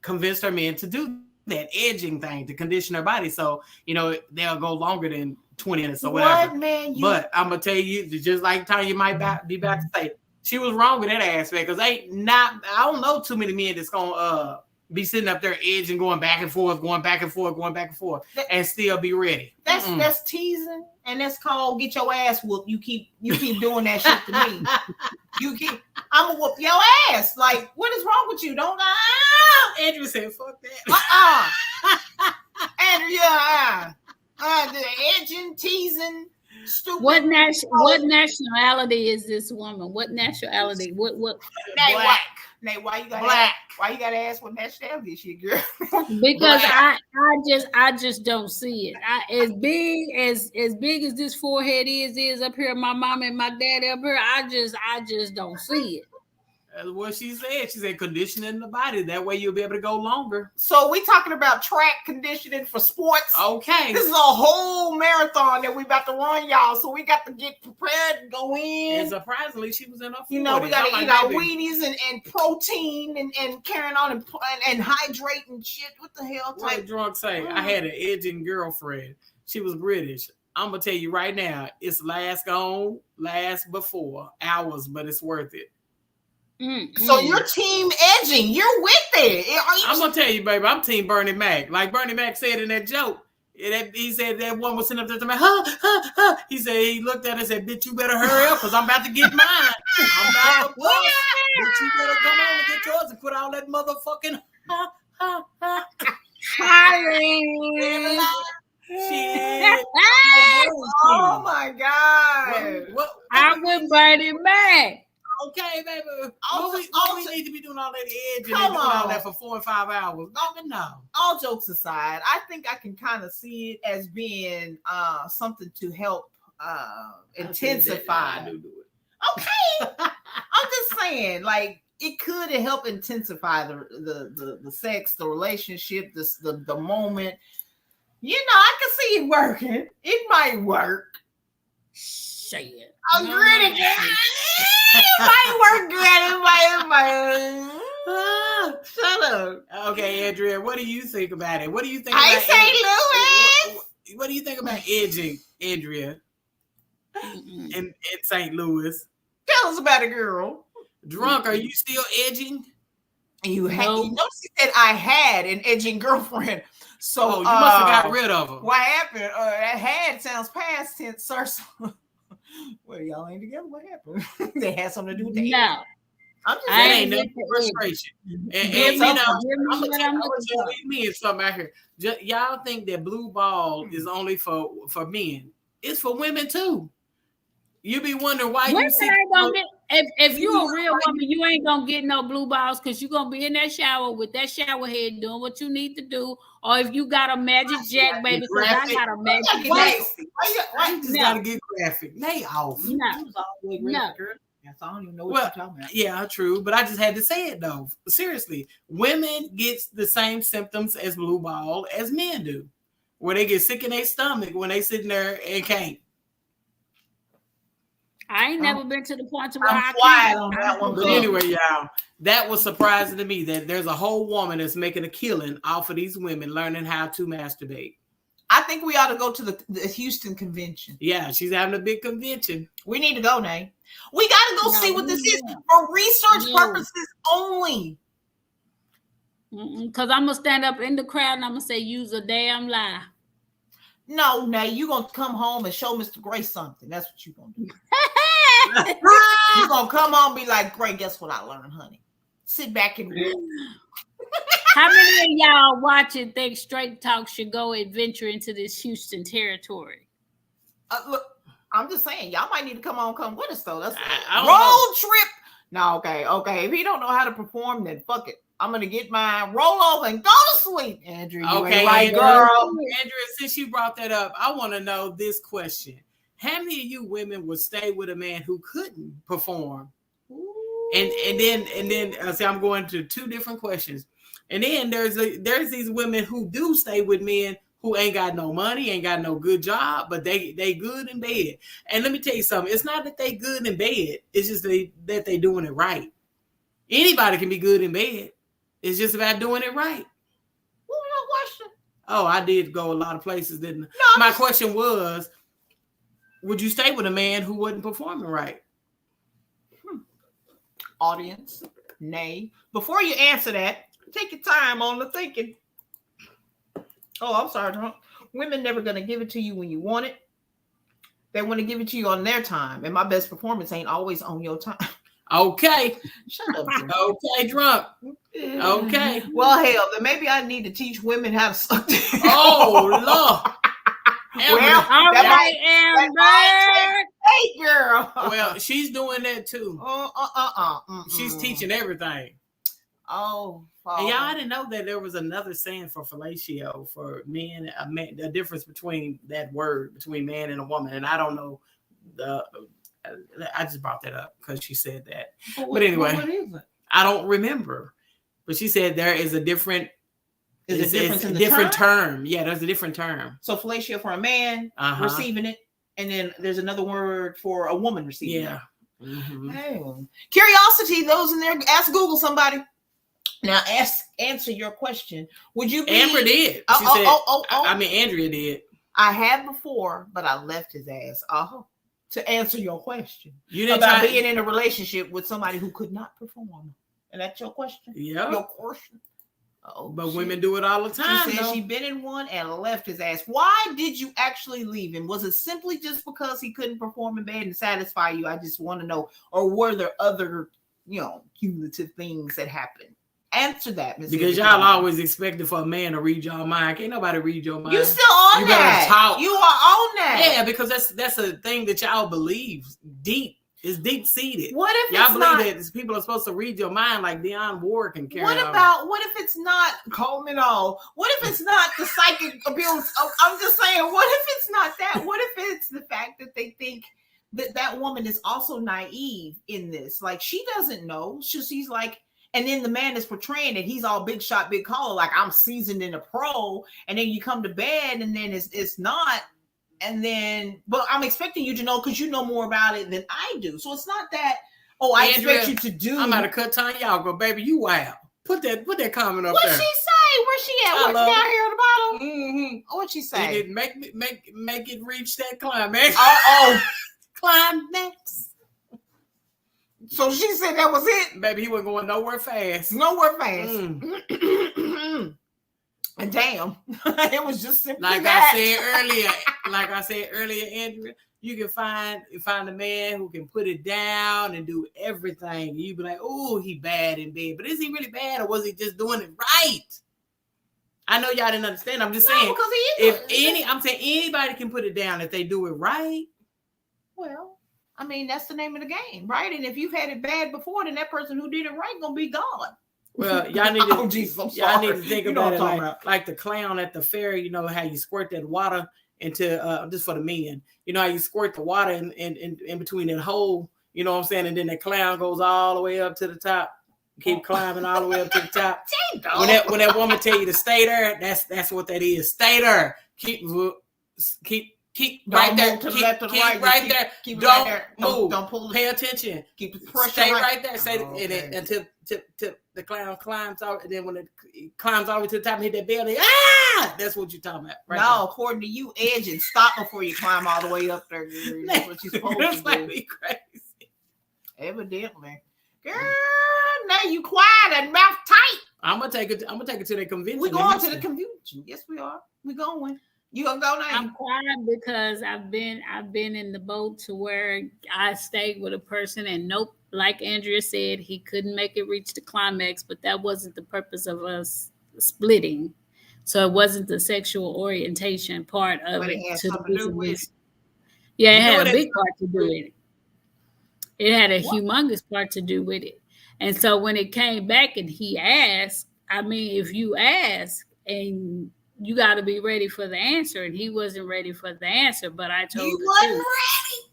convince their men to do that edging thing to condition their body. So, you know, they'll go longer than 20 minutes or whatever. What, man? But I'm gonna tell you, just like Tanya might be about to say, she was wrong with that aspect, because I don't know too many men that's gonna be sitting up there edging, going back and forth, and still be ready. That's teasing, and that's called get your ass whooped. You keep doing that shit to me. I'm gonna whoop your ass. Like, what is wrong with you? Don't Andrew said, "Fuck that." Andrew, the edging, teasing, stupid. What nationality is this woman? What nationality? What? Black. Nate, why you gotta ask what nationality is she, girl? Because I just don't see it. As big as this forehead is up here, my mom and my daddy up here, I just don't see it. That's what she said. She said conditioning the body. That way you'll be able to go longer. So we talking about track conditioning for sports. Okay. This is a whole marathon that we about to run, y'all. So we got to get prepared to go in. And surprisingly, she was in her 40s. You know, we got to eat our Wheaties and protein and carrying on and hydrate and shit. What the hell? What drunk say? I had an edging girlfriend. She was British. I'm going to tell you right now, it's last before hours, but it's worth it. Mm-hmm. So you're team edging. You're with it. I'm gonna tell you, baby. I'm team Bernie Mac. Like Bernie Mac said in that joke. He said that one was sitting up there to me. He said he looked at her and said, "Bitch, you better hurry up, cause I'm about to get mine. I'm about to bust. Bitch, you better come on and get yours and put all that motherfucking shit." Oh my god! What I went Bernie Mac. Okay, baby. What we need to be doing all that edging and doing all that for 4 or 5 hours? No. All jokes aside, I think I can kind of see it as being something to help intensify. I do it. Okay. I'm just saying, like, it could help intensify the sex, the relationship, the moment. You know, I can see it working. It might work. Shit. I'm gritty. It might work good. It might. Shut up. Okay, Andrea, what do you think about it? What do you think I about St. Louis? What do you think about edging, Andrea? In St. Louis? Tell us about it, girl. Drunk, are you still edging? You know, she said I had an edging girlfriend. So you must have got rid of her. What happened? That had sounds past tense, sir. Well, y'all ain't together. What happened? They had something to do with that. No. I'm just that ain't no frustration. And you know, I'm gonna tell these men something out here. Y'all think that blue ball is only for men? It's for women too. You be wondering why women you see. If you're a real woman, you ain't gonna get no blue balls because you're gonna be in that shower with that shower head doing what you need to do. Or if you got a magic jack, baby, because I got a magic jack. Why you just gotta get graphic? Lay off. No. So I don't even know what you're talking about. Yeah, true. But I just had to say it though. Seriously, women get the same symptoms as blue ball as men do, where they get sick in their stomach when they sitting there and can't. I ain't never been to the point to where I'm quiet on that one. But anyway, y'all, that was surprising to me that there's a whole woman that's making a killing off of these women learning how to masturbate. I think we ought to go to the Houston convention. Yeah, she's having a big convention. We need to go, Nay. We got to go see what this is for research purposes only. Because I'm going to stand up in the crowd and I'm going to say, use a damn lie. No, Nay, you're going to come home and show Mr. Gray something. That's what you're going to do. You're going to come home and be like, Gray, guess what I learned, honey? Sit back and read. How many of y'all watching think Straight Talk should go adventure into this Houston territory? Look, I'm just saying, y'all might need to come with us, though. That's a road trip. No, okay. If he don't know how to perform, then fuck it. I'm going to get my roll over and go to sleep, Andrew. Okay, right, girl. Andrea, since you brought that up, I want to know this question. How many of you women would stay with a man who couldn't perform? And then see, I'm going to two different questions. And then there's these women who do stay with men who ain't got no money, ain't got no good job, but they good in bed. And let me tell you something. It's not that they good in bed. It's just that they doing it right. Anybody can be good in bed. It's just about doing it right. What was your question? Oh, I did go a lot of places, didn't I? No, my question was, would you stay with a man who wasn't performing right? Audience, nay. Before you answer that, take your time on the thinking. Oh, I'm sorry, Tom. Women never gonna give it to you when you want it. They want to give it to you on their time, and my best performance ain't always on your time. Okay. Shut up. Okay, drunk. Okay. Well, hell, then maybe I need to teach women how to suck. Oh, Lord. Well, all right, Amber. Hey, girl. Well, she's doing that too. She's teaching everything. Oh, and y'all, I didn't know that there was another saying for fellatio for men, a difference between that word between man and a woman. And I don't know I just brought that up because she said that. But anyway, what is it? I don't remember. But she said there is a different. Is it a different term? Yeah, there's a different term. So fellatio for a man receiving it, and then there's another word for a woman receiving it. Mm-hmm. Hey. Curiosity, those in there, ask Google somebody. Now answer your question. Would you be Amber did. She I mean Andrea did. I had before, but I left his ass. To answer your question. You didn't about being in a relationship with somebody who could not perform. And that's your question? Yeah. Your question. But women do it all the time. She said she'd been in one and left his ass. Why did you actually leave him? Was it simply just because he couldn't perform in bed and satisfy you? I just want to know. Or were there other, cumulative things that happened? Answer that, Ms. Because y'all always expected for a man to read your mind. Can't nobody read your mind. You still on you that. Better talk. You are on that. Yeah, because that's a thing that y'all believe deep. It's deep seated. What if y'all believe that people are supposed to read your mind like Dionne Ward can carry on? What if it's not Coleman all? What if it's not the psychic abuse? I'm just saying, what if it's not that? What if it's the fact that they think that woman is also naive in this? Like she doesn't know. She's like, and then the man is portraying that he's all big shot, big caller, like I'm seasoned in a pro, and then you come to bed and then it's not. And then, but I'm expecting you to know because you know more about it than I do. So it's not that, I expect you to do. I'm about to cut time. Y'all go, baby, you wow. Put that comment up What'd there. What'd she say? Where's she at? What's down here at the bottom? Mm-hmm. What'd she say? It make it reach that climax. Climax. So she said that was it? Baby, he wasn't going nowhere fast. Nowhere fast. And damn, it was just simply like that. I said earlier, Andrea, you can find a man who can put it down and do everything. You be like, oh, he bad in bed, but is he really bad, or was he just doing it right? I know y'all didn't understand. I'm just saying, because I'm saying anybody can put it down if they do it right. Well, I mean, that's the name of the game, right? And if you've had it bad before, then that person who did it right gonna be gone. Well, y'all need to, y'all need to think about it like the clown at the fair. You know how you squirt that water into just for the men. You know how you squirt the water in between that hole. You know what I'm saying? And then the clown goes all the way up to the top. Keep climbing all the way up to the top. When that woman tell you to stay there, that's what that is. Stay there. Keep right there. Keep right there. Keep don't right there. Move. Don't pull. Pay attention. Keep the pressure. Stay right there. Stay until the clown climbs out, and then when it climbs all the way to the top and hit that belly, that's what you're talking about. Right no, according to you, edge and stop before you climb all the way up there. That's what you're supposed to do. Crazy. Evidently. Girl, now you quiet and mouth tight. I'm gonna take it to the convention. We're going to the convention. Yes, we are. We're going. You gonna go now? I'm quiet because I've been in the boat to where I stayed with a person and nope, like Andrea said, he couldn't make it reach the climax, but that wasn't the purpose of us splitting. So it wasn't the sexual orientation part of it. Yeah, it had a big part to do with it. It had a humongous part to do with it. And so when it came back and he asked, I mean, if you ask and you got to be ready for the answer, and he wasn't ready for the answer, but I told him. He wasn't ready.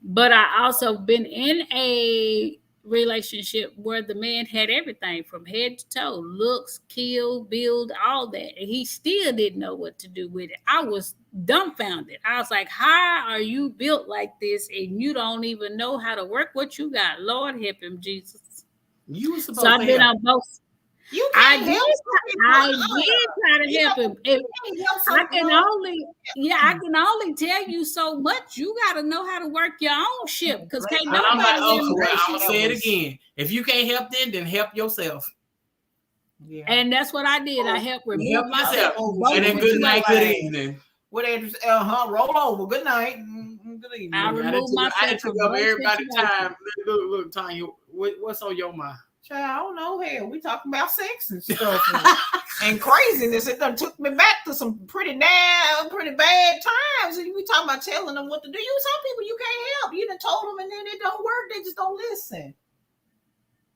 But I also been in a relationship where the man had everything from head to toe, looks, kill, build, all that. And he still didn't know what to do with it. I was dumbfounded. I was like, how are you built like this and you don't even know how to work what you got? Lord help him, Jesus. You were supposed to I've been on both. I did try to help him. I can only tell you so much. You got to know how to work your own ship because can't nobody. I'm gonna say it again. If you can't help them, then help yourself. Yeah. And that's what I did. I helped remove myself. And then good night, good evening. What Andrew? Roll over. Good night. Good evening. I removed myself. I took up everybody's time. Look, Tanya, what's on your mind? I don't know. Hell, we talking about sex and stuff and craziness. It done took me back to some pretty bad times. And we talking about telling them what to do. Some people you can't help. You done told them and then it don't work. They just don't listen.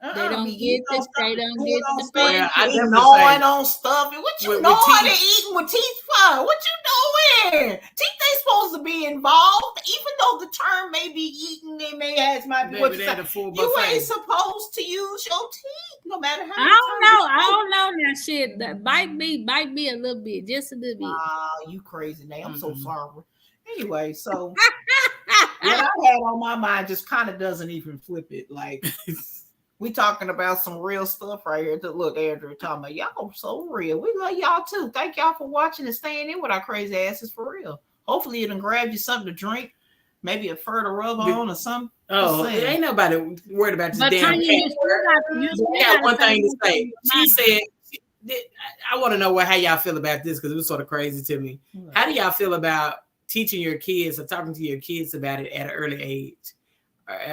They don't get this. They don't get the thing. I gnawing on stuff. What you gnawing and eating with teeth for? What you doing? Teeth ain't supposed to be involved. Even though the term may be eaten, they might be what you ain't supposed to use your teeth, no matter how. I don't know that shit. That bite me a little bit, just a little bit. You crazy now. I'm so sorry. Anyway, so what I had on my mind just kind of doesn't even flip it. Like. We talking about some real stuff right here. Look, Andrew talking about y'all so real. We love y'all too. Thank y'all for watching and staying in with our crazy asses for real. Hopefully it'll grab you something to drink, maybe a fur to rub on or something. Oh, it ain't nobody worried about this damn cancer. I got one thing to say. She said, I want to know how y'all feel about this because it was sort of crazy to me. How do y'all feel about teaching your kids or talking to your kids about it at an early age?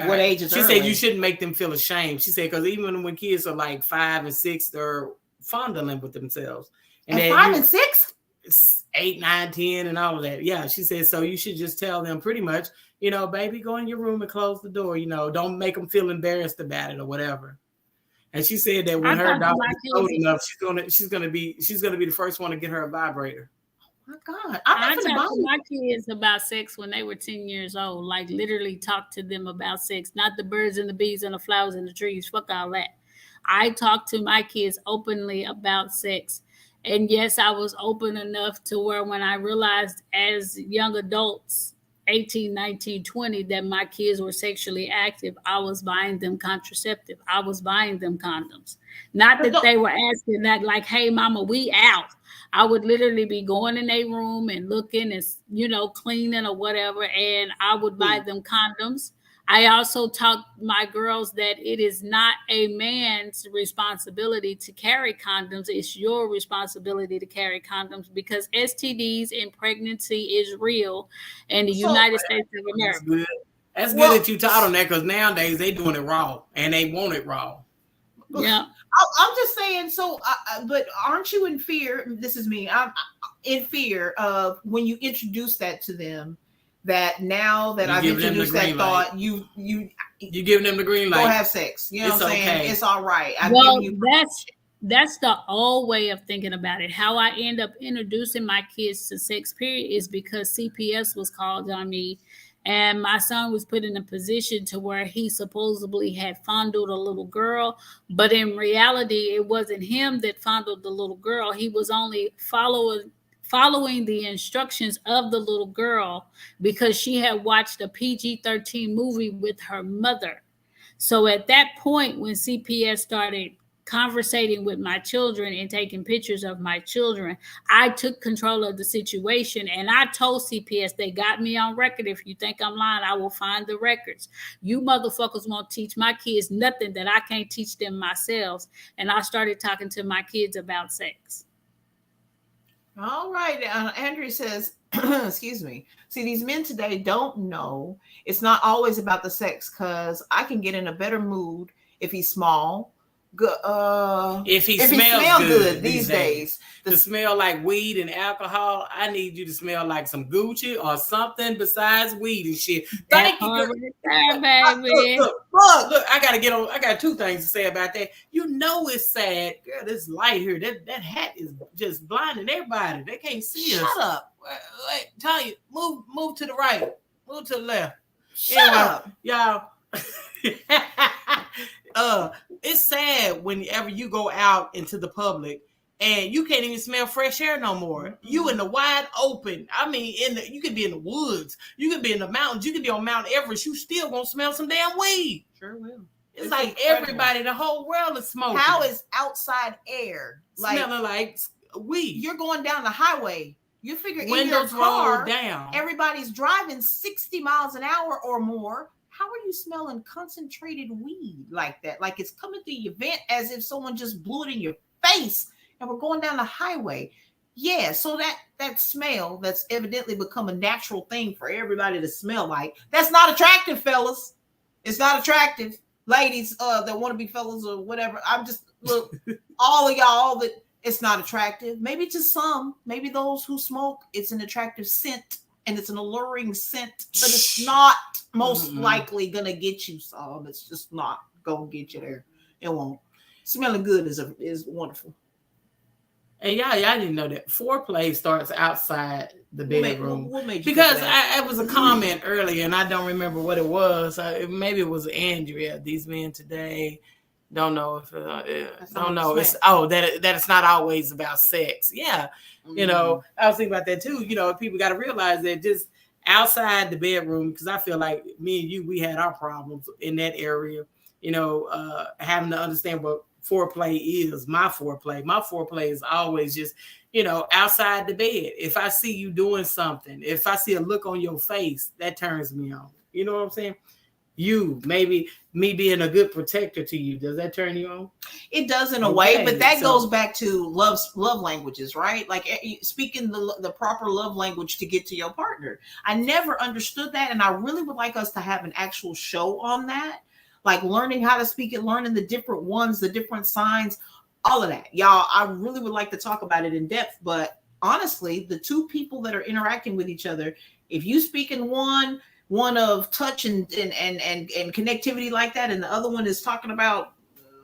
What age is she said you shouldn't make them feel ashamed. She said because even when kids are like 5 and 6, they're fondling with themselves. And 5 and 6, 8, 9, 10, and all of that. Yeah, she said so. You should just tell them pretty much, baby, go in your room and close the door. Don't make them feel embarrassed about it or whatever. And she said that when her daughter is old enough, she's gonna be the first one to get her a vibrator. My God, I talked to my kids about sex when they were 10 years old. Like literally talk to them about sex, not the birds and the bees and the flowers and the trees. Fuck all that. I talked to my kids openly about sex. And yes, I was open enough to where when I realized as young adults, 18, 19, 20, that my kids were sexually active, I was buying them contraceptive. I was buying them condoms. Not that they were asking that like, hey, mama, we out. I would literally be going in a room and looking and, cleaning or whatever. And I would buy them condoms. I also taught my girls that it is not a man's responsibility to carry condoms. It's your responsibility to carry condoms because STDs and pregnancy is real in the United States of America. That's good that you taught them that because nowadays they doing it raw and they want it raw. Yeah. I'm just saying, so, but aren't you in fear? This is me. I'm in fear of when you introduce that to them, that now that I've introduced that thought, you giving them the green light. Go have sex. You know what I'm saying? Okay. It's all right. That's the old way of thinking about it. How I end up introducing my kids to sex, period, is because CPS was called on me. And my son was put in a position to where he supposedly had fondled a little girl. But in reality, it wasn't him that fondled the little girl. He was only following the instructions of the little girl because she had watched a PG-13 movie with her mother. So at that point, when CPS started conversating with my children and taking pictures of my children, I took control of the situation and I told CPS, they got me on record. If you think I'm lying, I will find the records. You motherfuckers won't teach my kids nothing that I can't teach them myself. And I started talking to my kids about sex. All right. Andrew says, excuse me. See, these men today don't know it's not always about the sex because I can get in a better mood if he's small. Good. If he smells good these days. To smell like weed and alcohol, I need you to smell like some Gucci or something besides weed and shit. Thank you, girl. Look, I got two things to say about that. You know it's sad, girl. This light here, that hat is just blinding everybody. They can't see us. Shut up. Wait, Tanya, move to the right, move to the left. Shut up, y'all. It's sad whenever you go out into the public and you can't even smell fresh air no more. You in the wide open. I mean, you could be in the woods, you could be in the mountains, you could be on Mount Everest. You still gonna smell some damn weed. Sure will. It's like incredible. Everybody, the whole world is smoking. How is outside air smelling like weed? You're going down the highway. You figure windows in your car, rolled down. Everybody's driving 60 miles an hour or more. How are you smelling concentrated weed like that? Like it's coming through your vent as if someone just blew it in your face and we're going down the highway. Yeah, so that smell that's evidently become a natural thing for everybody to smell like, that's not attractive, fellas. It's not attractive. Ladies that want to be fellas or whatever. I'm just, look, all of y'all that it's not attractive. Maybe to some, maybe those who smoke, it's an attractive scent. And it's an alluring scent, but it's not most likely gonna get you some. It's just not gonna get you there. It won't. Smelling good is wonderful. And y'all didn't know that foreplay starts outside the bedroom. What made you because it was a comment earlier, and I don't remember what it was. Maybe it was Andrea. These men today don't know if don't know. It's that it's not always about sex. Yeah. You know, I was thinking about that too. You know, people got to realize that just outside the bedroom, because I feel like me and you, we had our problems in that area, you know, having to understand what foreplay is. My foreplay is always just, you know, outside the bed. If I see you doing something, if I see a look on your face, that turns me on. You know what I'm saying? Maybe me being a good protector to you, does that turn you on? It does in a way, but that goes back to love languages, right? Like speaking the proper love language to get to your partner. I never understood that, and I really would like us to have an actual show on that, like learning how to speak it, learning the different ones, the different signs, all of that. Y'all, I really would like to talk about it in depth, but honestly, the two people that are interacting with each other, if you speak in one of touch and connectivity like that, and the other one is talking about,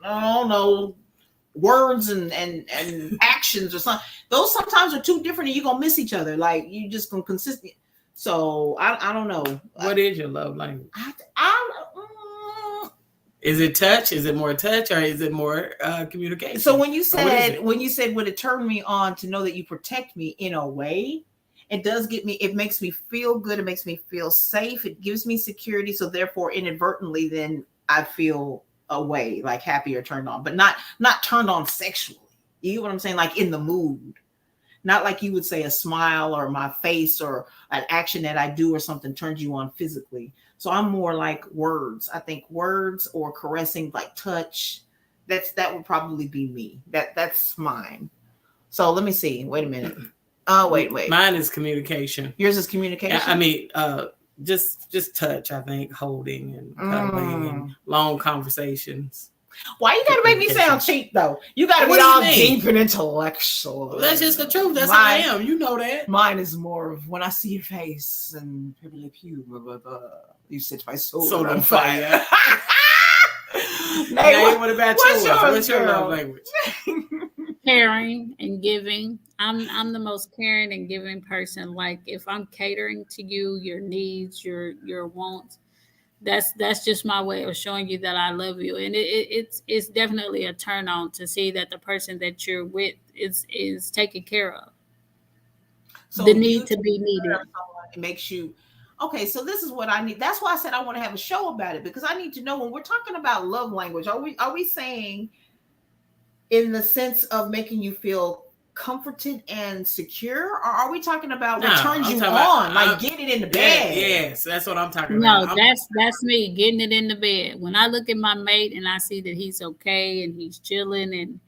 I don't know, words and actions or something. Those sometimes are too different, and you're gonna miss each other. Like you just gonna consistent. So I don't know. What is your love language? Is it touch? Is it more touch, or is it more communication? So when you said would it turn me on to know that you protect me in a way? It does it makes me feel good. It makes me feel safe. It gives me security. So therefore, inadvertently, then I feel a way, like happy or turned on, but not turned on sexually. You know what I'm saying? Like in the mood. Not like you would say a smile or my face or an action that I do or something turns you on physically. So I'm more like words. I think words or caressing, like touch. That would probably be me. That's mine. So let me see. Wait a minute. Oh, wait. Mine is communication. Yours is communication. I mean, just touch. I think holding and cuddling and long conversations. Why you gotta make me sound cheap though? You gotta be all deep and intellectual. Well, that's just the truth. That's how I am. You know that. Mine is more of when I see your face and you set my soul on fire. Nay, what about yours? What's your love language? Caring and giving. I'm the most caring and giving person. Like if I'm catering to you, your needs, your wants, that's just my way of showing you that I love you. And it's definitely a turn on to see that the person that you're with is taken care of. So the need to be needed. It makes you okay. So this is what I need. That's why I said I want to have a show about it, because I need to know when we're talking about love language, are we saying in the sense of making you feel comforted and secure, or are we talking about what turns you on, like getting it in the bed? Yes, that's what I'm talking about. No, that's me getting it in the bed. When I look at my mate and I see that he's okay and he's chilling and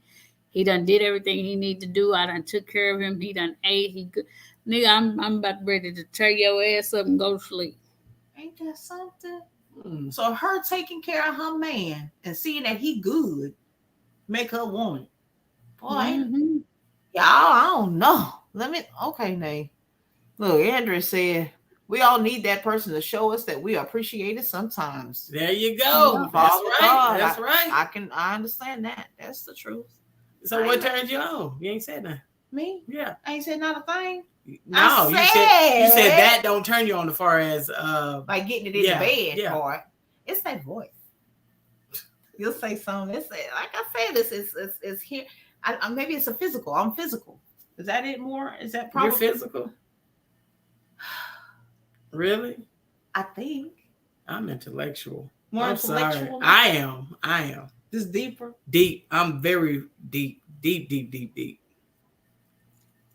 he done did everything he need to do, I done took care of him, he done ate, he good. Nigga, I'm about ready to tear your ass up and go to sleep. Ain't that something? So her taking care of her man and seeing that he good make her want it. Boy, y'all, I don't know. Okay, Nay. Look, Andrea said we all need that person to show us that we appreciate it sometimes. There you go. That's right. That's right. I understand that. That's the truth. So what turns you on? You ain't said nothing. Me? Yeah. I ain't said not a thing. No, you said that don't turn you on as far as like getting it in the bed part. It's that voice. You'll say something. It's like I said, it's here. Maybe it's a physical. I'm physical. Is that it more? Is that probably you're physical? Really? I think. I'm intellectual. More intellectual? Sorry. I am. Just deeper? Deep. I'm very deep.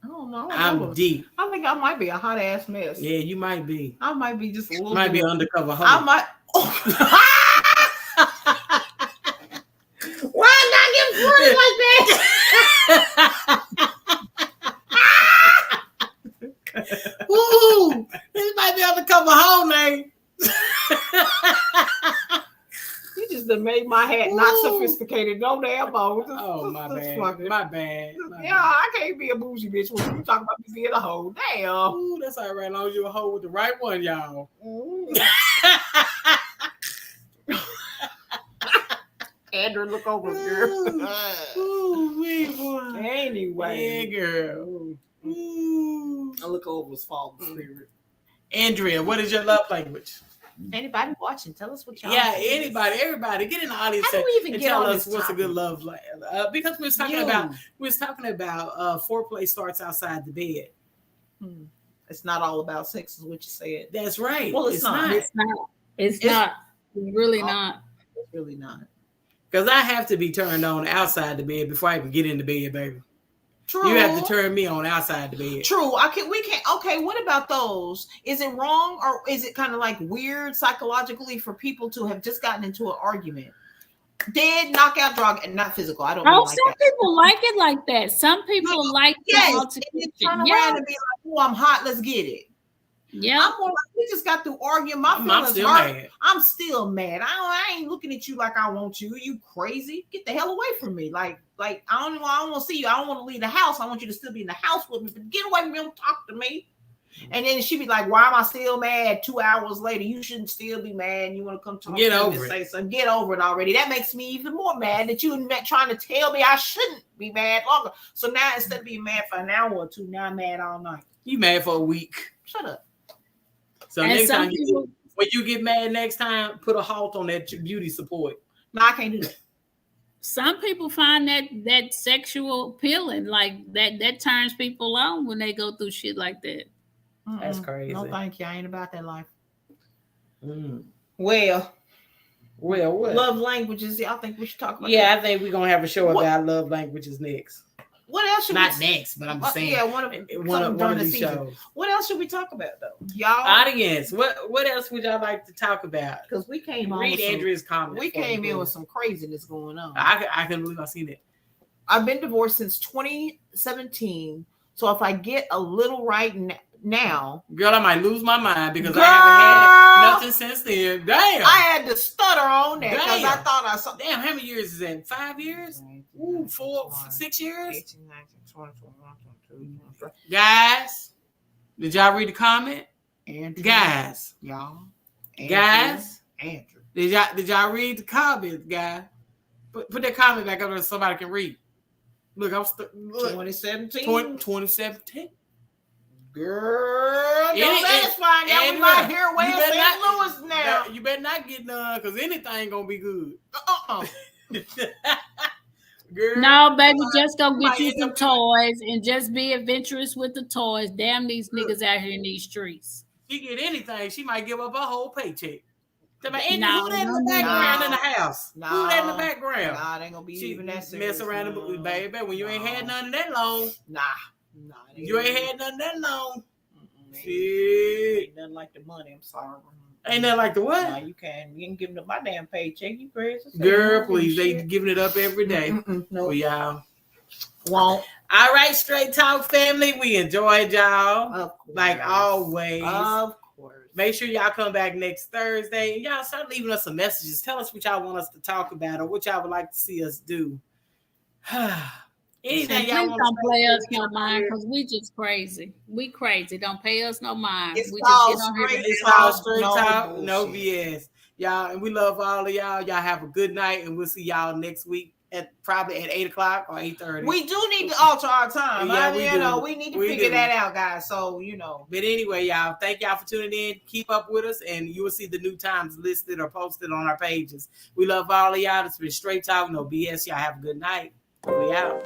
I don't know. I'm deep. I think I might be a hot ass mess. Yeah, you might be. I might be just a little might be undercover hoe. I might. Why not get free like that? Ooh, this might be undercover hoe name. You just done made my hat not sophisticated. No damn bones. My bad. Yeah, I can't be a bougie bitch when you talk about me being a hoe. Damn. Ooh, that's all right. As long as you're a hoe with the right one, y'all. Andrew, look over, girl. Ooh, anyway. Yeah, girl. Ooh. I look over his fallen spirit. Andrea, what is your love language? Anybody watching, tell us what y'all. Yeah, everybody, get in the audience and tell us what's a good love language. Because we was talking about foreplay starts outside the bed. It's not all about sex, is what you said. That's right. Well, it's not. It's not. It's really not. It's really not. Because I have to be turned on outside the bed before I even get in the bed, baby. True. You have to turn me on outside the bed. True. We can't. Okay. What about those? Is it wrong, or is it kind of like weird psychologically for people to have just gotten into an argument? Dead, knockout, drug, and not physical. I don't know. Some people like it like that. Some people like yes. And turn around and be like, "Oh, I'm hot. Let's get it." Yeah. I'm more like, we just got through arguing. My feelings hurt. I'm still mad. I ain't looking at you like I want you. You crazy? Get the hell away from me. Like I don't want to see you. I don't want to leave the house. I want you to still be in the house with me. But get away from me. Don't talk to me. And then she'd be like, why am I still mad 2 hours later? You shouldn't still be mad. You want to come talk to me and say something. Get over it already. That makes me even more mad that you trying to tell me I shouldn't be mad longer. So now instead of being mad for an hour or two, now I'm mad all night. You mad for a week. Shut up. So next time, when you get mad next time, put a halt on that beauty support. No, I can't do that. Some people find that sexual appealing, like that turns people on when they go through shit like that. That's crazy. No, thank you. I ain't about that life. Well, what? Love languages. Y'all think we should talk about that? I think we're going to have a show about love languages next. What else should not next, but I'm just saying. Yeah, one of these shows. What else should we talk about though, y'all? Audience, what else would y'all like to talk about? Because we came on. Read Andrea's comments. We came in with some craziness going on. I couldn't believe I seen it. I've been divorced since 2017, so if I get a little right now, girl, I might lose my mind because I haven't had nothing since then. Damn, I had to stutter on that because I thought I saw. Damn, how many years is that? 5 years? Ooh, 6 years? 18, 19, 20, 21, 22, 23. Guys, did y'all read the comment? Andrew, guys, y'all, guys, Andrew, did y'all read the comments, guys? Put that comment back up there so somebody can read. Look, 2017. 2017. Girl, don't let us find out we right here way in St. Louis now. You better not get none because anything gonna be good. Girl, no, baby, just go get you some toys and just be adventurous with the toys. Damn these niggas out here in these streets. She get anything, she might give up her whole paycheck. Who that in the background in the house? Who that in the background? Nah, they ain't gonna be she even that serious. Mess around, baby. When you ain't had none that long. Nah, you ain't had nothing that long. Shit. Ain't nothing like the money. I'm sorry. Ain't nothing like the what? Nah, you can give them my damn paycheck. You crazy? Girl, please. They giving it up every day. No, y'all won't. All right, Straight Talk family. We enjoyed y'all. Like always. Of course. Make sure y'all come back next Thursday. And y'all start leaving us some messages. Tell us what y'all want us to talk about or what y'all would like to see us do. Anything y'all want don't play us no mind because we just crazy. We crazy. Don't pay us no mind. It's we all just straight. It's all straight talk, no BS. Y'all, and we love all of y'all. Y'all have a good night, and we'll see y'all next week probably at 8:00 or 8:30. We do need to alter our time. Yeah, we need to figure that out, guys. So But anyway, y'all, thank y'all for tuning in. Keep up with us, and you will see the new times listed or posted on our pages. We love all of y'all. It's been Straight Talk, no BS. Y'all have a good night. We out.